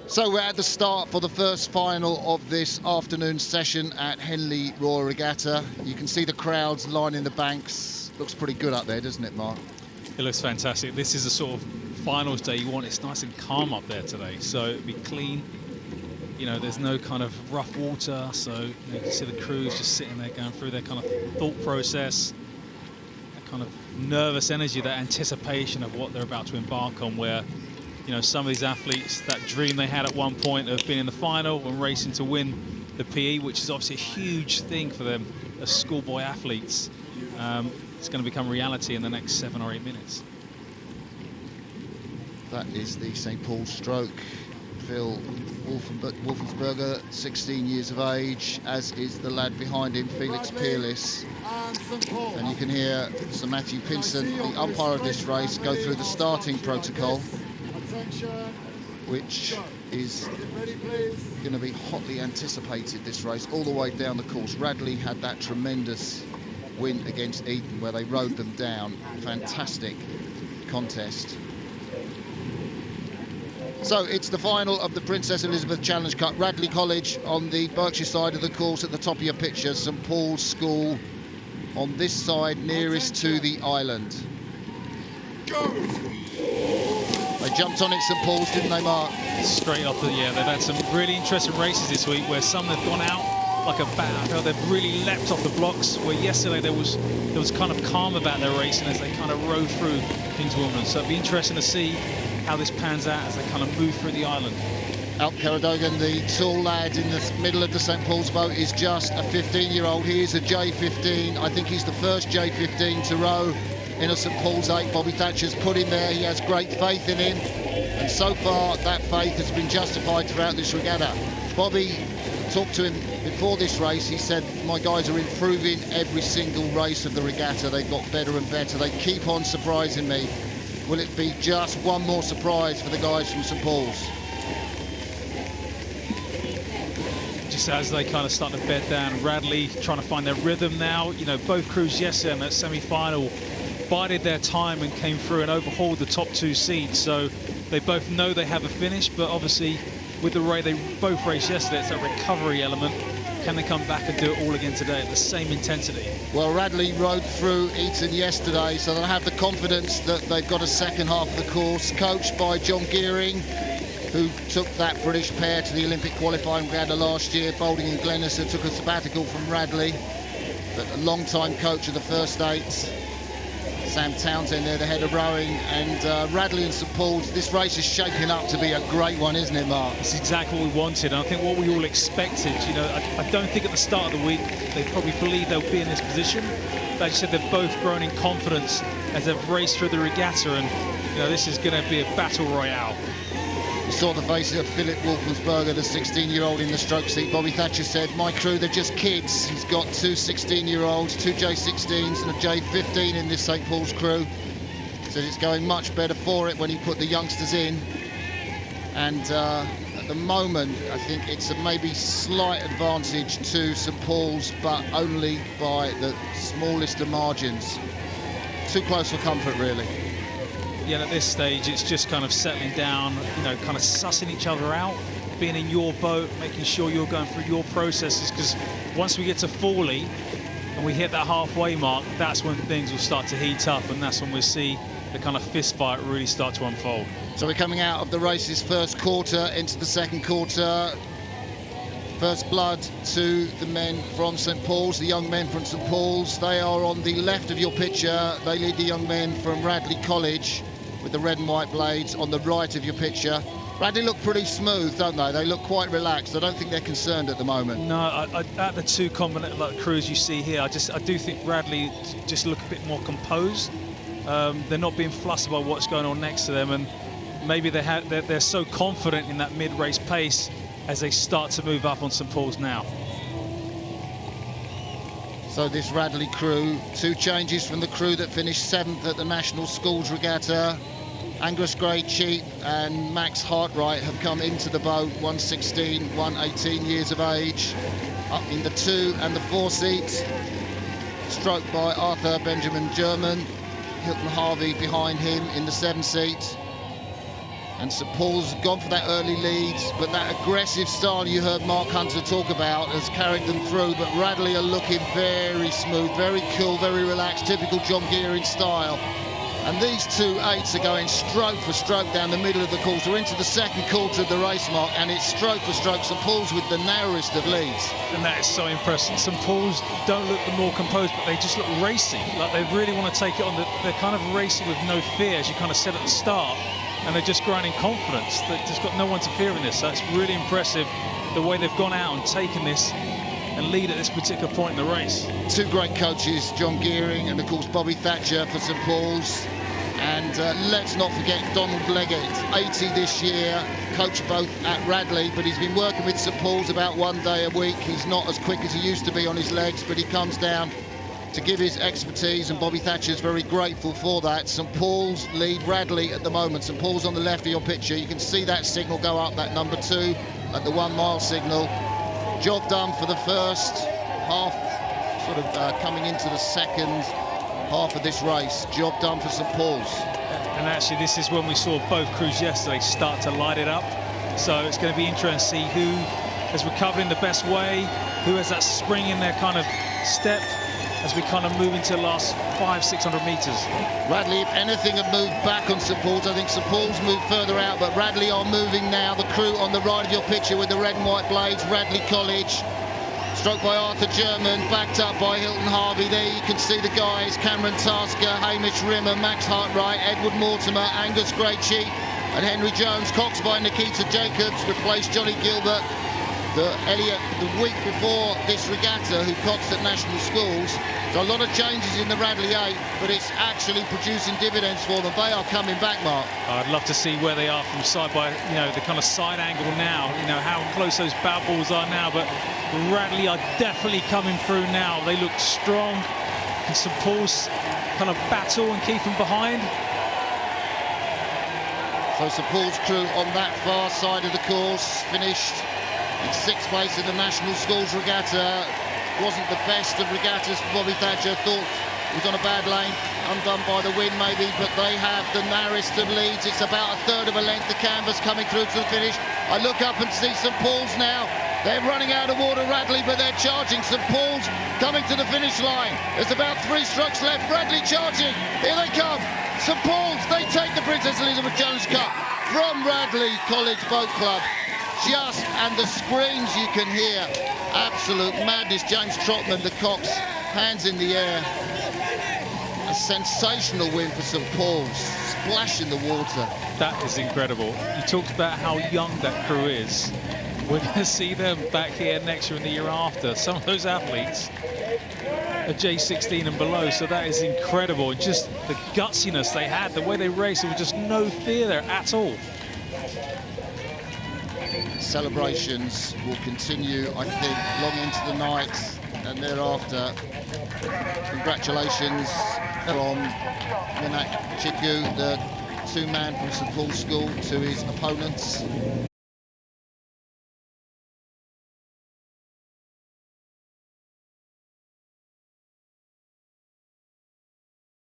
So we're at the start for the first final of this afternoon session at Henley Royal Regatta. You can see the crowds lining the banks. Looks pretty good up there, doesn't it, Mark? It looks fantastic. This is the sort of finals day you want. It's nice and calm up there today, so it'll be clean. You know, there's no kind of rough water, so you can see the crews just sitting there going through their kind of thought process, that kind of nervous energy, that anticipation of what they're about to embark on, where you know, some of these athletes, that dream they had at one point of being in the final and racing to win the PE, which is obviously a huge thing for them as schoolboy athletes. It's going to become reality in the next 7 or 8 minutes. That is the St. Paul's stroke. Phil Wolfensberger, 16 years of age, as is the lad behind him, Felix Peerless. And you can hear Sir Matthew Pinson, the umpire of this race, go through the starting protocol, which is going to be hotly anticipated, this race, all the way down the course. Radley had that tremendous win against Eton where they rode them down. Fantastic contest. So it's the final of the Princess Elizabeth Challenge Cup. Radley College on the Berkshire side of the course at the top of your picture. St. Paul's School on this side nearest to the island. Go! They jumped on it, St. Paul's, didn't they, Mark? Straight off they've had some really interesting races this week where some have gone out like a bat. They've really leapt off the blocks, where yesterday there was kind of calm about their racing as they kind of rode through King's Wimbledon. So it'll be interesting to see how this pans out as they kind of move through the island. Alp Karadogan, the tall lad in the middle of the St. Paul's boat, is just a 15-year-old. He is a J15. I think he's the first J15 to row in a St. Paul's 8. Bobby Thatcher's put him there. He has great faith in him. And so far, that faith has been justified throughout this regatta. Bobby talked to him before this race. He said, my guys are improving every single race of the regatta. They've got better and better. They keep on surprising me. Will it be just one more surprise for the guys from St. Paul's? Just as they kind of start to bed down, Radley trying to find their rhythm now. You know, both crews yesterday in that semi-final bided their time and came through and overhauled the top 2 seeds. So they both know they have a finish, but obviously with the way they both raced yesterday, it's a recovery element. Can they come back and do it all again today at the same intensity? Well, Radley rode through Eton yesterday, so they'll have the confidence that they've got a second half of the course, coached by John Gearing, who took that British pair to the Olympic qualifying regatta last year. Boulding and Glenister took a sabbatical from Radley, but a long-time coach of the first 8. Sam Townsend there, the head of rowing, and Radley and St. Paul's. This race is shaping up to be a great one, isn't it, Mark? It's exactly what we wanted, and I think what we all expected. You know, I don't think at the start of the week they probably believed they'll be in this position. But as you said, they've both grown in confidence as they've raced through the regatta, and you know, this is going to be a battle royale. You saw the face of Philip Wolfensberger, the 16-year-old in the stroke seat. Bobby Thatcher said, my crew, they're just kids. He's got 2 16-year-olds, 2 J16s and a J15 in this St. Paul's crew. Said it's going much better for it when he put the youngsters in. And at the moment, I think it's a maybe slight advantage to St. Paul's, but only by the smallest of margins. Too close for comfort, really. Yeah, at this stage, it's just kind of settling down, you know, kind of sussing each other out, being in your boat, making sure you're going through your processes, because once we get to Fawley and we hit that halfway mark, that's when things will start to heat up, and that's when we'll see the kind of fist fight really start to unfold. So we're coming out of the race's first quarter into the second quarter. First blood to the men from St. Paul's, the young men from St. Paul's. They are on the left of your picture. They lead the young men from Radley College with the red and white blades on the right of your picture. Radley look pretty smooth, don't they? They look quite relaxed. I don't think they're concerned at the moment. No, at the 2 combination crews you see here, I do think Radley just look a bit more composed. They're not being flustered by what's going on next to them, and maybe they're so confident in that mid-race pace as they start to move up on St. Paul's now. So this Radley crew, 2 changes from the crew that finished 7th at the National Schools Regatta. Angus Gray-Cheap and Max Hartwright have come into the boat, 116, 118 years of age, up in the 2 and the 4 seat. Stroked by Arthur Benjamin German, Hilton Harvey behind him in the 7 seat. And St Paul's gone for that early lead, but that aggressive style you heard Mark Hunter talk about has carried them through. But Radley are looking very smooth, very cool, very relaxed, typical John Gearing style. And these two eights are going stroke for stroke down the middle of the course. We're into the second quarter of the race, Mark, and it's stroke for stroke. St Paul's with the narrowest of leads. And that is so impressive. St Paul's don't look the more composed, but they just look racy. Like they really want to take it on. They're kind of racing with no fear, as you kind of said at the start. And they're just growing in confidence. They've just got no one to fear in this. So it's really impressive the way they've gone out and taken this and lead at this particular point in the race. Two great coaches, John Gearing and, of course, Bobby Thatcher for St Paul's. And let's not forget Donald Leggett, 80 this year, coached both at Radley, but he's been working with St Paul's about 1 day a week. He's not as quick as he used to be on his legs, but he comes down to give his expertise, and Bobby Thatcher's very grateful for that. St Paul's lead Radley at the moment. St Paul's on the left of your picture. You can see that signal go up, that number 2 at the 1 mile signal. Job done for the first half, sort of coming into the second half of this race. Job done for St Paul's. And actually this is when we saw both crews yesterday start to light it up. So it's going to be interesting to see who has recovered in the best way, who has that spring in their kind of step, as we kind of move into the last 500-600 metres. Radley, if anything, have moved back on St Paul's. I think St Paul's moved further out, but Radley are moving now. The crew on the right of your picture with the red and white blades, Radley College, stroked by Arthur German, backed up by Hilton Harvey. There you can see the guys, Cameron Tasker, Hamish Rimmer, Max Hartwright, Edward Mortimer, Angus Graycheap, and Henry Jones. Cox by Nikita Jacobs, replaced Johnny Gilbert. Elliot, the week before this regatta, who coxed at national schools. So a lot of changes in the Radley 8, but it's actually producing dividends for them. They are coming back, Mark. I'd love to see where they are from side by, the kind of side angle now, how close those bow balls are now, but Radley are definitely coming through now. They look strong. Can St Paul's kind of battle and keep them behind? So St Paul's crew on that far side of the course finished in 6th place in the National Schools Regatta. Wasn't the best of regattas for Bobby Thatcher. Thought he was on a bad lane, undone by the wind maybe, but they have the narrowest of leads. It's about a third of a length of canvas coming through to the finish. I look up and see St Paul's now. They're running out of water, Radley, but they're charging. St Paul's coming to the finish line. There's about 3 strokes left. Radley charging. Here they come. St Paul's, they take the Princess Elizabeth Challenge Cup from Radley College Boat Club. And the screams you can hear, absolute madness. James Trotman, the cox, hands in the air. A sensational win for St Paul's, splash in the water. That is incredible. You talked about how young that crew is. We're going to see them back here next year and the year after. Some of those athletes are J16 and below, so that is incredible. And just the gutsiness they had, the way they raced, there was just no fear there at all. Celebrations will continue, I think, long into the night and thereafter. Congratulations from Minak Chiku, the 2-man from St Paul's School, to his opponents.